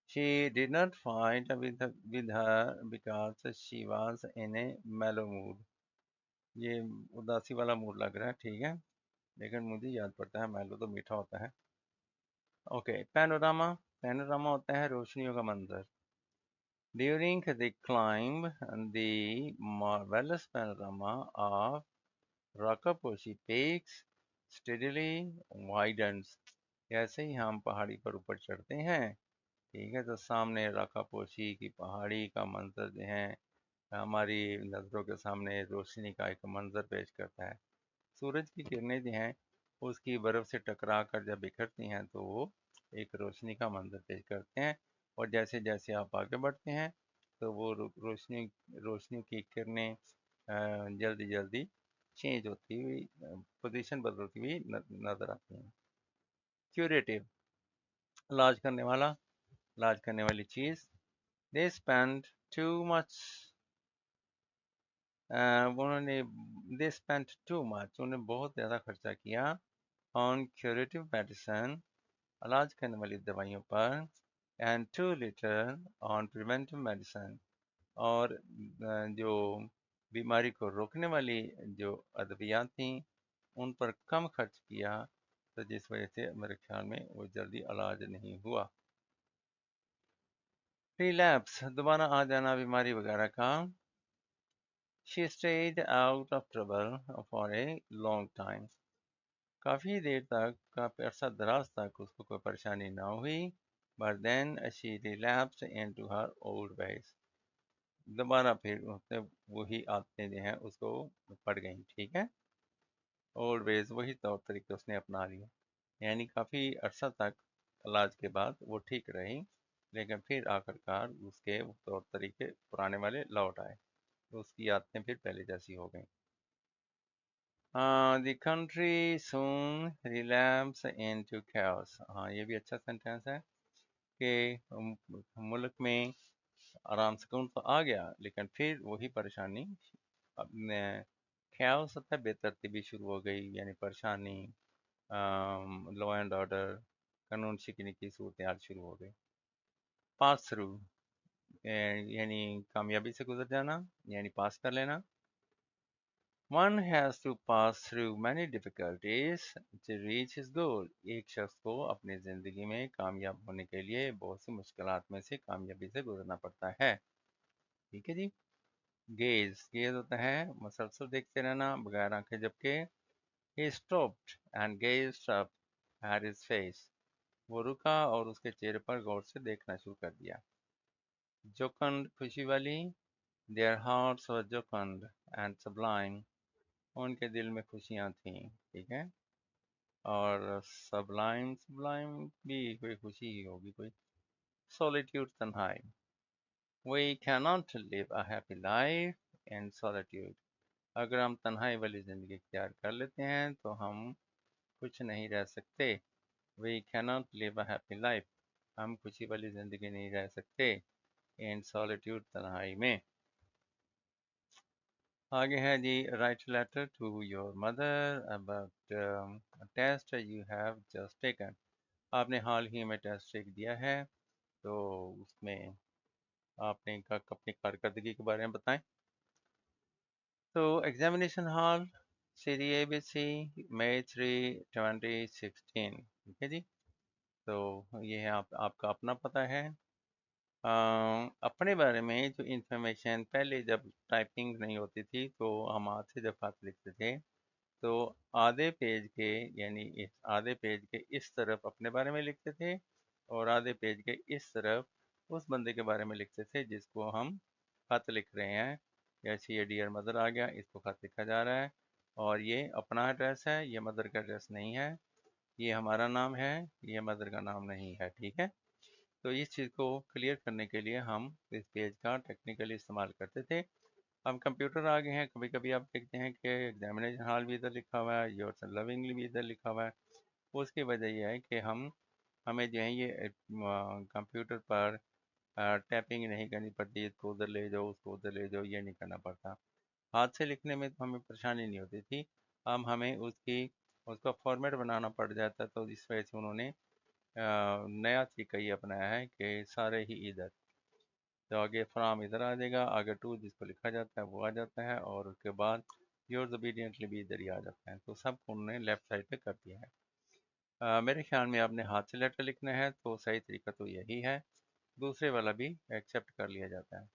She did not fight with her because she was in a mellow mood۔ یہ اداسی والا موڈ لگ رہا ہے، ٹھیک ہے، لیکن مجھے یاد پڑتا ہے میلو تو میٹھا ہوتا ہے۔ Okay, panorama. پینوراما ہوتا ہے روشنیوں کا منظر۔ During the climb، the marvelous panorama of Rakaposhi Peaks steadily widens۔ جیسے ہی ہم پہاڑی پر اوپر چڑھتے ہیں، ٹھیک ہے، تو سامنے راکھا پوشی کی پہاڑی کا منظر جو ہے ہماری نظروں کے سامنے روشنی کا ایک منظر پیش کرتا ہے۔ سورج کی کرنیں جو ہیں اس کی برف سے ٹکرا کر جب بکھرتی ہیں تو وہ ایک روشنی کا منظر پیش کرتے ہیں، اور جیسے جیسے آپ آگے بڑھتے ہیں تو وہ روشنی کی کرنیں جلدی جلدی چینج ہوتی ہوئی، پوزیشن بدلتی ہوئی نظر آتی ہیں۔ کیوریٹو، علاج کرنے والا، علاج کرنے والی چیز۔ they spend too much انہوں نے they spent too much انہوں نے بہت زیادہ خرچہ کیا on curative medicine علاج کرنے والی دوائیوں پر، and too little on preventive medicine اور جو بیماری کو روکنے والی جو ادویات تھیں ان پر کم خرچ کیا، تو جس وجہ سے میرے خیال میں وہ جلدی علاج نہیں ہوا۔ ریلیپس، دوبارہ آ جانا بیماری وغیرہ کا۔ She stayed out of trouble for a long time کافی دیر تک، کافی عرصہ دراز تک اس کو کوئی پریشانی نہ ہوئی، but then she relapsed into her old ways دوبارہ پھر اس نے وہی عادتیں جو ہیں اس کو پڑ گئیں، ٹھیک ہے، اولڈ ویز وہی طور طریقے اس نے اپنا لیے، یعنی کافی عرصہ تک علاج کے بعد وہ ٹھیک رہی، لیکن پھر آخر کار اس کے طور طریقے پرانے والے لوٹ آئے، تو اس کی عادتیں پھر پہلے جیسی ہو گئیں۔ دی کنٹری سون ریلیپس انٹو chaos ہاں یہ بھی اچھا سینٹینس ہے کہ ملک میں آرام سکون تو آ گیا لیکن پھر وہی پریشانی اپنے chaos ہوتا ہے، بے ترتیبی شروع ہو گئی، یعنی پریشانی، لا اینڈ آرڈر، قانون شکنی کی صورتحال شروع ہو گئی۔ پاس تھرو یعنی کامیابی سے گزر جانا، یعنی پاس کر لینا۔ One has to pass through many difficulties to reach his goal ایک شخص کو اپنی زندگی میں کامیاب ہونے کے لیے بہت سی مشکلات میں سے کامیابی سے گزرنا پڑتا ہے، ٹھیک ہے جی۔ گیز ہوتا ہے مسلسل دیکھتے رہنا بغیر آنکھیں جھپکے۔ He stopped and gazed up at his face وہ رکا اور اس کے چہرے پر غور سے دیکھنا شروع کر دیا۔ جوکند، خوشی والی۔ Their hearts were jocund and sublime ان کے دل میں خوشیاں تھیں، ٹھیک ہے، اور سبلائم بھی کوئی خوشی ہی ہوگی کوئی۔ Solitude، تنہائی۔ We cannot live a happy life in solitude اگر ہم تنہائی والی زندگی اختیار کر لیتے ہیں تو ہم کچھ نہیں رہ سکتے۔ We cannot live a happy life ہم خوشی والی زندگی نہیں رہ سکتے in solitude تنہائی میں۔ آگے ہے جی write a letter to your mother about a test you have just taken آپ نے حال ہی میں ٹیسٹ ایک دیا ہے تو اس میں آپ نے اپنی کارکردگی کے بارے میں بتائیں۔ تو ایگزامینیشن ہال سیری اے بی سی مئی 3 2016 ٹھیک ہے جی، تو یہ ہے آپ کا اپنا پتہ ہے۔ اپنے بارے میں جو انفارمیشن پہلے جب ٹائپنگ نہیں ہوتی تھی تو ہم ہاتھ سے جب خط لکھتے تھے تو آدھے پیج کے یعنی آدھے پیج کے اس طرف اپنے بارے میں لکھتے تھے اور آدھے پیج کے اس طرف اس بندے کے بارے میں لکھتے تھے جس کو ہم خط لکھ رہے ہیں، جیسے یہ ڈیئر مدر آ گیا، اس کو خط لکھا جا رہا ہے اور یہ اپنا ایڈریس ہے، یہ مدر کا ایڈریس نہیں ہے، یہ ہمارا نام ہے، یہ مدر کا نام نہیں ہے، ٹھیک ہے۔ تو اس چیز کو کلیئر کرنے کے لیے ہم اس پیج کا ٹیکنیکلی استعمال کرتے تھے۔ ہم کمپیوٹر آ گئے ہیں، کبھی کبھی آپ دیکھتے ہیں کہ ایگزامینیشن ہال بھی ادھر لکھا ہوا ہے، یورس لونگلی بھی ادھر لکھا ہوا ہے۔ اس کی وجہ یہ ہے کہ ہمیں جو ہے یہ کمپیوٹر پر ٹیپنگ نہیں کرنی پڑتی، اس کو ادھر لے جاؤ، اس کو ادھر لے جاؤ، یہ نہیں کرنا پڑتا۔ ہاتھ سے لکھنے میں تو ہمیں پریشانی نہیں ہوتی تھی، ہمیں اس کا فارمیٹ بنانا پڑ جاتا، تو اس وجہ سے انہوں نے نیا طریقہ یہ اپنایا ہے کہ سارے ہی ادھر، تو آگے فرام ادھر آ جائے گا، آگے ٹو جس کو لکھا جاتا ہے وہ آ جاتا ہے، اور اس کے بعد یورز اوبیڈینٹلی بھی ادھر ہی آ جاتا ہے، تو سب کو انہوں نے لیفٹ سائڈ پہ کر دیا ہے۔ میرے خیال میں آپ نے ہاتھ سے لیٹر لکھنا ہے تو صحیح طریقہ تو یہی ہے، دوسرے والا بھی ایکسیپٹ کر لیا جاتا ہے۔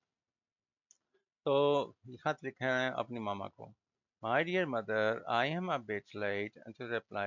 تو خط لکھنا ہے اپنی ماما کو، My dear mother, I am a bit late to reply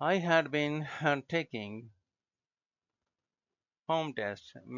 I had been taking home test.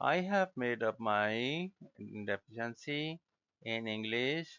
I have made up my deficiency in English.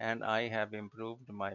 And I have improved my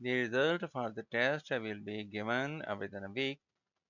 The result for the test will be given within a week.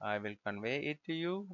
I will convey it to you.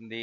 The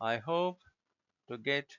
I hope to get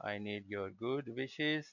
I need your good wishes.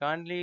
Kindly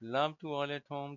Love to all at home.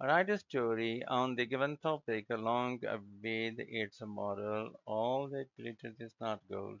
Write a story on the given topic along with its moral. All that glitters is not gold.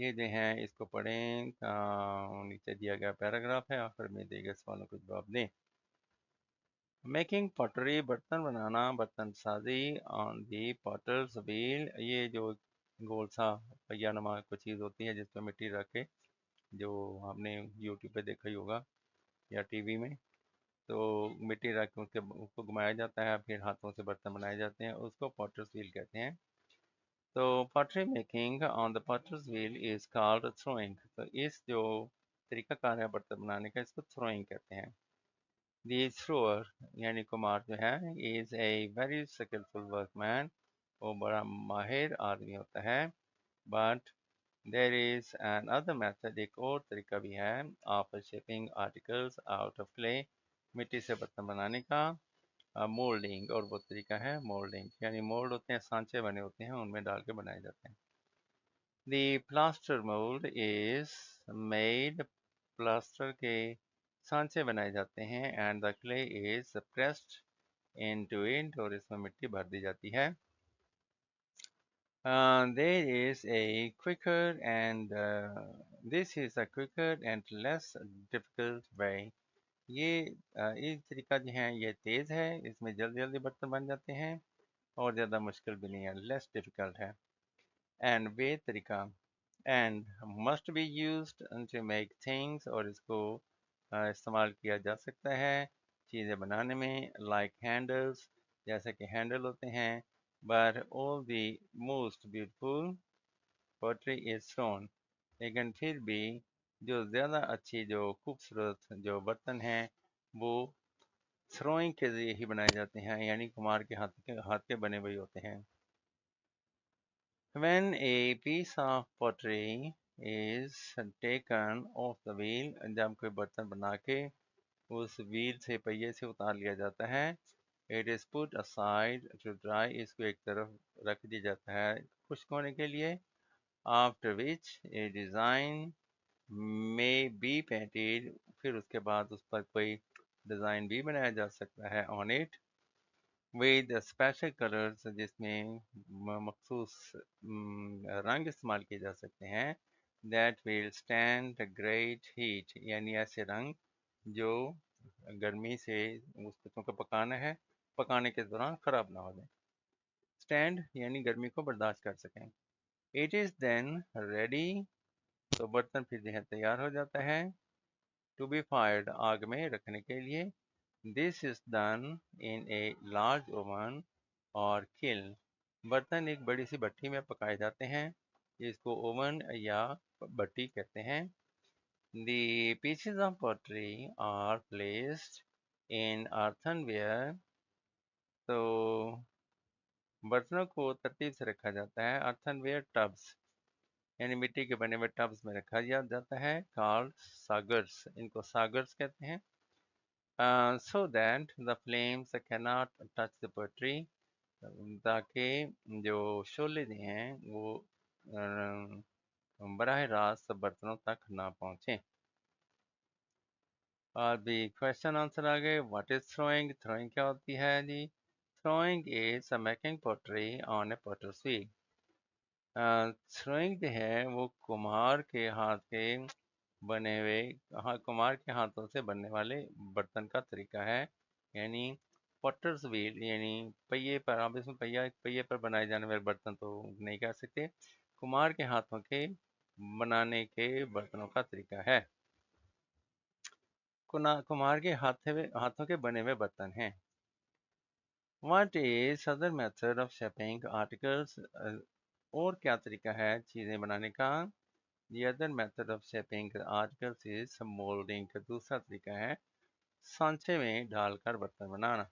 یہ جو ہیں اس کو پڑھیں، نیچے دیا گیا paragraph ہے، آخر میں دیے گئے سوالوں کو جواب دیں۔ میکنگ پاٹری، برتن بنانا، برتن سازی آن دی پاٹرز ویل، یہ جو گول سا پہیا نما کوئی چیز ہوتی ہے جس پہ مٹی رکھ کے، جو آپ نے یوٹیوب پہ دیکھا ہی ہوگا یا ٹی وی میں، تو مٹی رکھ کے اس کو گھمایا جاتا ہے، پھر ہاتھوں سے برتن بنائے جاتے ہیں، اس کو پاٹرز ویل کہتے ہیں۔ تو pottery making on the potter's wheel is called throwing, تو اس جو طریقہ کار ہے برتن بنانے کا، اس کو تھروئنگ کہتے ہیں۔ دی تھروور یعنی کمار جو ہے، از اے ویری سکلفل ورک مین، وہ بڑا ماہر آدمی ہوتا ہے۔ But there is an other method, ایک اور طریقہ بھی ہے، of shaping articles out of clay, مٹی سے برتن بنانے کا، مولڈنگ، اور وہ طریقہ ہے مولڈنگ، یعنی مولڈ ہوتے ہیں، سانچے بنے ہوتے ہیں، ان میں ڈال کے بنائے جاتے ہیں۔ The plaster mould is made, plaster کے سانچے بنائے جاتے ہیں، and the clay is pressed into it, اور اس میں مٹی بھر دی جاتی ہے۔ There is a quicker and this is a quicker and less difficult way. یہ ایک طریقہ جو ہے یہ تیز ہے، اس میں جلدی جلدی برتن بن جاتے ہیں اور زیادہ مشکل بھی نہیں ہے، لیس ڈیفیکلٹ ہے۔ اینڈ وے طریقہ، and must be used to make things, اور اس کو استعمال کیا جا سکتا ہے چیزیں بنانے میں، لائک ہینڈلس، جیسے کہ ہینڈل ہوتے ہیں، but all the most beautiful pottery is thrown، لیکن پھر بھی جو زیادہ اچھی، جو خوبصورت جو برتن ہیں وہ تھروئنگ کے ذریعے ہی بنائے جاتے ہیں، یعنی کمار کے ہاتھ کے بنے ہوئے ہوتے ہیں۔ When a piece of pottery is taken off the wheel، جب کوئی برتن بنا کے اس ویل سے، پہیے سے اتار لیا جاتا ہے، it is put aside to dry، اس کو ایک طرف رکھ دیا جاتا ہے خشک ہونے کے لیے، after which a design may be painted، پھر اس کے بعد اس پر کوئی ڈیزائن بھی بنایا جا سکتا ہے on it with special colors، جس میں مخصوص رنگ استعمال کیے جا سکتے ہیں، that will stand great heat، یعنی ایسے رنگ جو گرمی سے اس کو چونکہ پکانا ہے، پکانے کے دوران خراب نہ ہو جائیں، اسٹینڈ یعنی گرمی کو برداشت کر سکیں۔ اٹ از دین ریڈی، تو برتن پھر جو ہے تیار ہو جاتا ہے، ٹو بی فائرڈ، آگ میں رکھنے کے لیے، this is done in a large oven اور کلن، برتن ایک بڑی سی بھٹی میں پکائے جاتے ہیں، اس کو اوون یا بھٹی کہتے ہیں۔ The pieces of pottery are placed in earthenware، تو برتنوں کو ترتیب سے رکھا جاتا ہے earthenware tubs، یعنی مٹی کے بنے ہوئے ٹبس میں رکھا جاتا ہے، called sagars، ان کو sagars کہتے ہیں۔ So that the flames cannot touch the pottery، تاکہ جو شعلے جو ہیں وہ براہ راست برتنوں تک نہ پہنچیں۔ اور بھی کوشچن آنسر آ گئے۔ واٹ از تھروئنگ، تھروئنگ کیا ہوتی ہے جی؟ Throwing is making pottery on a potter's wheel, throwing جو ہے وہ کمہار کے ہاتھ کے بنے ہوئے، کمہار کے ہاتھوں سے بننے والے برتن کا طریقہ ہے، یعنی پوٹرز ویل یعنی پہیے پر، آپ اس میں پہیے پر بنائے جانے والے برتن تو نہیں کہہ سکتے، کمہار کے ہاتھوں کے بنانے کے برتنوں کا طریقہ ہے، کمہار کے ہاتھوں کے بنے ہوئے برتن ہیں۔ What is other method of shaping articles, اور کیا طریقہ ہے چیزیں بنانے کا؟ The other method of shaping articles is moulding, دوسرا طریقہ ہے سانچے میں ڈال کر برتن بنانا۔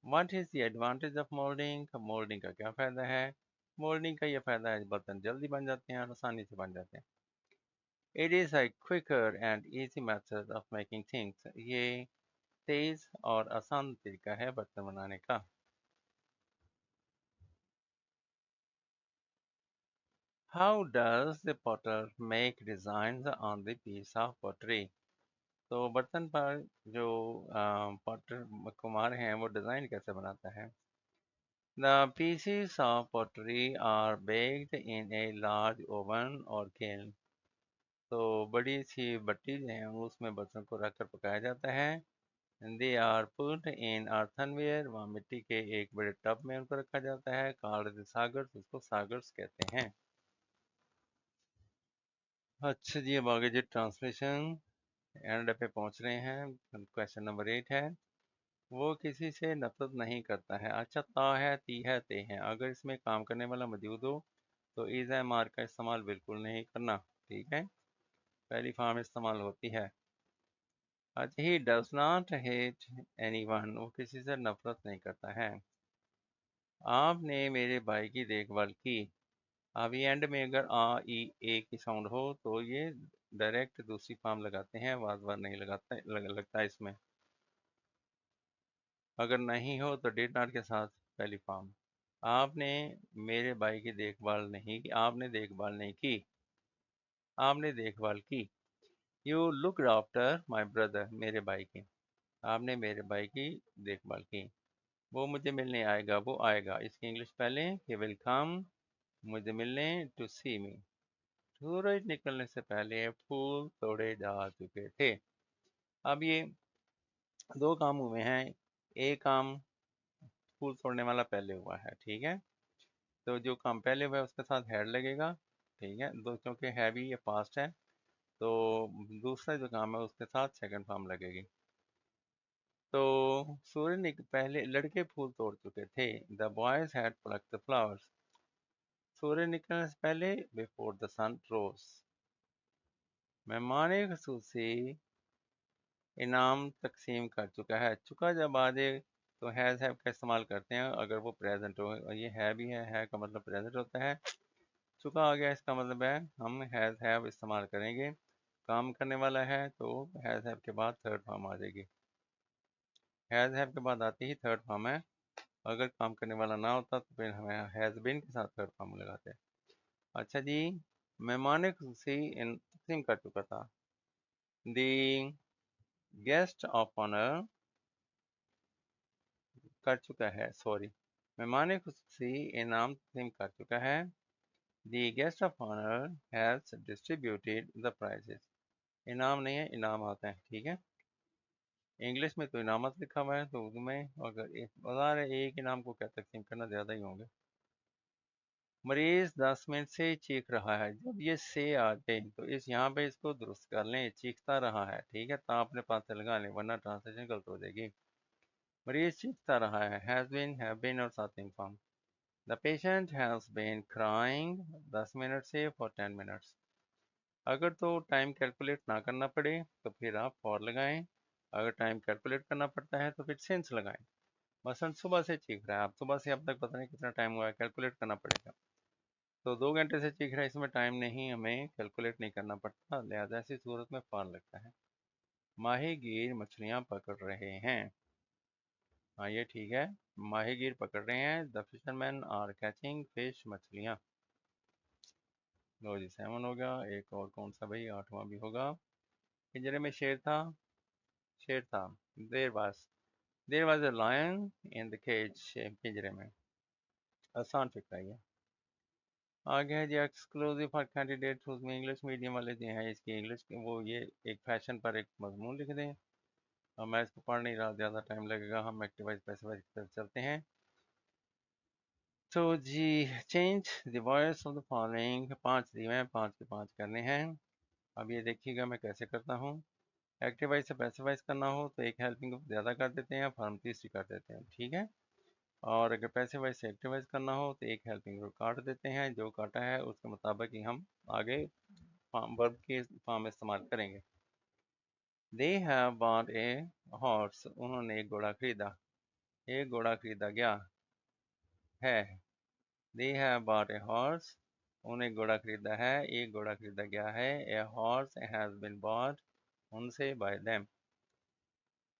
What is the advantage of moulding, moulding کا کیا فائدہ ہے؟ مولڈنگ کا یہ فائدہ ہے برتن جلدی بن جاتے ہیں اور آسانی سے بن جاتے ہیں۔ It is a quicker and easy method of making things، یہ تیز اور آسان طریقہ ہے برتن بنانے کا۔ How does the potter make designs on the piece of pottery؟ تو برتن پر جو پاٹر کمار ہیں وہ ڈیزائن کیسے بناتا ہے؟ The pieces of pottery are baked in a large oven or kiln. تو بڑی سی بٹی جو ہے اس میں برتن کو رکھ کر پکایا جاتا ہے. They are put in earthenware. وہاں مٹی کے ایک بڑے ٹب میں ان کو رکھا جاتا ہے. Called the sagars. اس کو ساگرس کہتے ہیں. اچھا جی اب آگے جی ٹرانسلیشن اینڈ پہ پہنچ رہے ہیں. کویشچن نمبر 8 ہے وہ کسی سے نفرت نہیں کرتا ہے. اچھا تا ہے تی ہے تے ہیں. اگر اس میں کام کرنے والا موجود ہو تو از اے مار کا استعمال بالکل نہیں کرنا. ٹھیک ہے پہلی فارم استعمال ہوتی ہے. اچھا he does not hate any one. وہ کسی سے نفرت نہیں کرتا ہے. آپ نے میرے بھائی کی دیکھ بھال کی. ابھی اینڈ میں اگر آ ای اے کی ساؤنڈ ہو تو یہ ڈائریکٹ دوسری فارم لگاتے ہیں. واز وار نہیں لگتا اس میں. اگر نہیں ہو تو ڈیڈ ناٹ کے ساتھ پہلی فارم. آپ نے میرے بھائی کی دیکھ بھال نہیں کی. آپ نے دیکھ بھال نہیں کی. آپ نے دیکھ بھال کی. You look after my brother. میرے بھائی کی. آپ نے میرے بھائی کی دیکھ بھال کی. وہ مجھے ملنے آئے گا. وہ آئے گا. اس کی انگلش پہلے ہی ول کم مجھے ملنے ٹو سی می. سورج نکلنے سے پہلے پھول توڑے جا چکے تھے. اب یہ دو کام ہوئے ہیں. ایک کام پھول توڑنے والا پہلے ہوا ہے. ٹھیک ہے تو جو کام پہلے ہوا ہے اس کے ساتھ ہیڈ لگے گا. ٹھیک ہے کیونکہ ہے بھی یہ پاسٹ ہے تو دوسرا جو کام ہے اس کے ساتھ سیکنڈ فارم لگے گی. تو سورج پہلے لڑکے پھول توڑ چکے تھے. The boys had plucked the flowers. سورج نکلنے سے پہلے بفور دا سن روز. مہمان خصوصی انعام تقسیم کر چکا ہے. چکا جب آ جائے تو ہیز ہیو کا استعمال کرتے ہیں اگر وہ پریزنٹ ہو. یہ ہے بھی ہے کا مطلب پریزنٹ ہوتا ہے. چکا آ گیا اس کا مطلب ہے ہم ہیز ہیو استعمال کریں گے. کام کرنے والا ہے تو ہیز ہیو کے بعد تھرڈ فارم آ جائے گی. ہیز ہیو کے بعد آتی ہی تھرڈ فارم ہے. اگر کام کرنے والا نہ ہوتا تو پھر ہمیں ہیز بین کے ساتھ تھرڈ فارم لگاتے. اچھا جی مہمان خصوصی تقسیم کر چکا تھا. دی گیسٹ آف آنر کر چکا ہے. سوری مہمان خصوصی انعام تقسیم کر چکا ہے. The guest of honour has distributed the prizes. انعام نہیں ہے انعامات ہیں. ٹھیک ہے انگلش میں تو انعامات لکھا ہوا ہے تو اردو میں اگر بازار ایک انعام کو کیا تقسیم کرنا زیادہ ہی ہوں گے. مریض 10 منٹ سے چیخ رہا ہے. جب یہ سے آ جائے تو یہاں پہ اس کو درست کر لیں. چیختا رہا ہے. ٹھیک ہے تو اپنے پاس سے لگا لیں ورنہ ٹرانسلیشن غلط ہو جائے گی. مریض چیختا رہا ہے. ہیز بین ہیو بین اور ساتھ form. The patient has been crying 10 minute سے فور 10 منٹس. اگر تو ٹائم کیلکولیٹ نہ کرنا پڑے تو پھر آپ فور لگائیں. اگر ٹائم کیلکولیٹ کرنا پڑتا ہے تو پھر سینس لگائیں. مثلا صبح سے چیخ رہا ہے. آپ صبح سے اب تک پتہ نہیں کتنا ٹائم ہوا ہے کیلکولیٹ کرنا پڑے گا. تو 2 گھنٹے سے چیخ رہا ہے اس میں ٹائم نہیں ہمیں کیلکولیٹ نہیں کرنا پڑتا لہذا ایسی صورت میں فار لگتا ہے. ماہی گیر مچھلیاں پکڑ رہے ہیں. ہاں یہ ٹھیک ہے ماہی گیر پکڑ رہے ہیں. دا فشر مین آر کیچنگ فش. مچھلیاں. لو جی 7 ہو گیا. ایک اور کون سا بھائی 8واں بھی ہوگا. پنجرے میں شیر تھا. شیر تھا. There was a line in the cage. پنجرے میں. آسان فکر ہے یہ. آگے ہے جی ایکسکلوزیو فار کینڈیڈیٹ اس میں انگلش میڈیم والے جو ہیں اس کی انگلش وہ یہ ایک فیشن پر ایک مضمون لکھ دیں. میں اس کو پڑھ نہیں رہا زیادہ ٹائم لگے گا. ہم ایکٹیوائز پیسیوائز پر چلتے ہیں. تو جی change the voice of the following. 5 دی میں 5 کے 5 کرنے ہیں. اب یہ دیکھیے گا میں کیسے کرتا ہوں. ایکٹیوائز سے پیسیوائز کرنا ہو تو ایک ہیلپنگ زیادہ کر دیتے ہیں فارم تیسری کر دیتے ہیں. ٹھیک ہے اور اگر پیسیوائز سے ایکٹیوائز کرنا ہو تو ایک ہیلپنگ رو کاٹ دیتے ہیں. جو کاٹا ہے اس کے مطابق ہی ہم آگے ورب کی فارم استعمال کریں گے. They have bought a horse. انہوں نے ایک گھوڑا خریدا. ایک گھوڑا خریدا گیا ہے. They have bought a horse. انہوں نے ایک گھوڑا خریدا ہے. ایک گھوڑا خریدا گیا ہے. A horse has been bought. ان سے by them.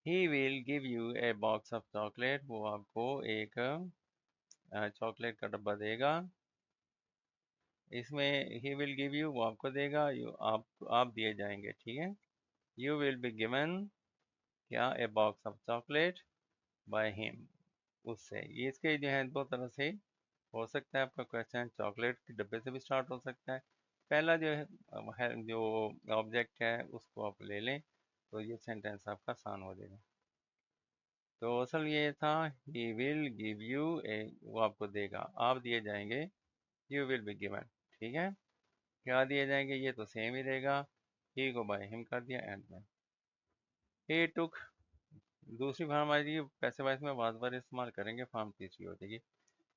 He will give you a box of chocolate. وہ آپ کو ایک چاکلیٹ کا ڈبہ دے گا. اس میں he will give you وہ آپ کو دے گا. آپ دیے جائیں گے. ٹھیک ہے You will be given کیا a box of chocolate by him. اس سے یہ اس کے جو ہے دو طرح سے ہو سکتا ہے. آپ کا کوشچن چاکلیٹ کے ڈبے سے بھی سٹارٹ ہو سکتا ہے. پہلا جو ہے جو آبجیکٹ ہے اس کو آپ لے لیں تو یہ سینٹینس آپ کا آسان ہو جائے گا. تو اصل یہ تھا he will give you وہ آپ کو دے گا، آپ دیے جائیں گے you will be given. ٹھیک ہے، کیا دیے جائیں گے یہ تو سیم ہی رہے گا. he کو by him کر دیا اینڈ میں. he took دوسری فارم آئے گی پیسے وائس میں واز بار استعمال کریں گے، فارم تیسری ہو جائے گی.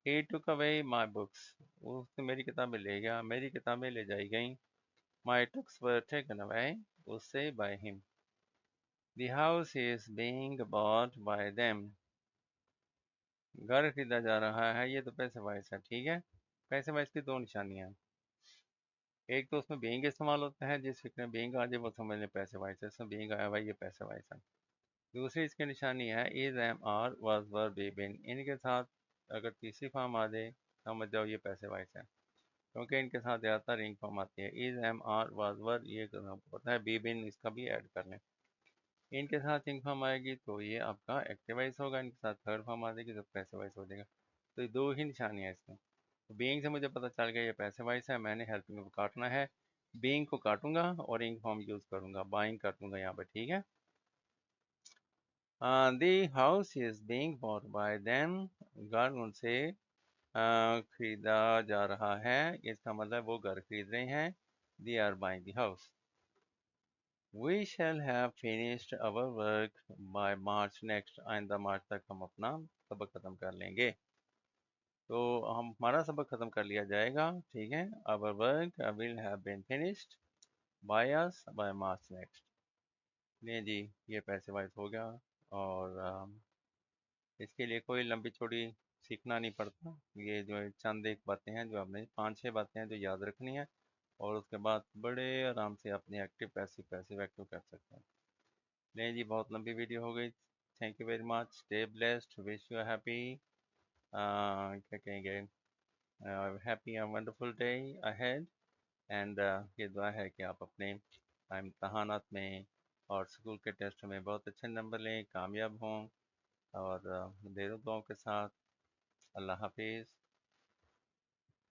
he took away my books اس نے میری کتابیں لے گیا، میری کتابیں لے جائی گئیں. my books were taken away اس سے by him. the house is being bought by them گھر خریدا جا رہا ہے، یہ تو پیسے وائس ہے. ٹھیک ہے، پیسے وائس کی دو نشانیاں ہیں. ایک تو اس میں بینگ استعمال ہوتا ہے، جس فکر میں بینگ آ جائے وہ سمجھ لیں پیسے وائس ہے، اس میں بینگ آیا ہوا یہ پیسے وائس ہے. دوسری اس کی نشانی ہے is am are was were be been, ان کے ساتھ اگر تیسری فارم آ جائے سمجھ جاؤ یہ پیسے وائس ہے، کیونکہ ان کے ساتھ زیادہ تر رنگ فارم آتی ہے. از ایم آر واز ور یہ ہوتا ہے، بی بین اس کا بھی ایڈ کر لیں. ان کے ساتھ انک فارم آئے گی تو یہ آپ کا ایکٹیو وائس ہوگا، ان کے ساتھ تھرڈ فارم آ جائے گی تو پیسے وائس ہو جائے گا. تو یہ دو ہی نشانیاں ہیں اس میں. بینگ سے مجھے پتہ چل گیا یہ پیسے وائس ہے، میں نے ہیلپنگ کو کاٹنا ہے، بینگ کو کاٹوں گا اور انک فارم یوز کروں گا، بائنگ کر دوں گا یہاں پہ. ٹھیک ہے، the house is being bought by them گھر ان سے خریدا جا رہا ہے، اس کا مطلب وہ گھر خرید رہے ہیں. دی are buying the house. We shall have finished our work by March next آئندہ مارچ تک ہم اپنا سبق ختم کر لیں گے. تو ہمارا سبق ختم کر لیا جائے گا. ٹھیک ہے، our work will have been finished by us by March next. نہیں جی یہ پیسے وائز ہو گیا، اور اس کے لیے کوئی لمبی چوڑی سیکھنا نہیں پڑتا. یہ جو چند ایک باتیں ہیں جو آپ نے 5-6 باتیں ہیں جو یاد رکھنی ہیں، اور اس کے بعد بڑے آرام سے اپنی ایکٹیو پیسیو ایکٹیو کر سکتے ہیں. نہیں جی بہت لمبی ویڈیو ہو گئی. Thank you very much. Stay blessed. Wish you happy کیا کہیں گے happy and wonderful day ahead. And یہ دعا ہے کہ آپ اپنے امتحانات میں اور اسکول کے ٹیسٹ میں بہت اچھے نمبر لیں، کامیاب ہوں. اور ڈھیروں دعاؤں کے ساتھ اللہ حافظ.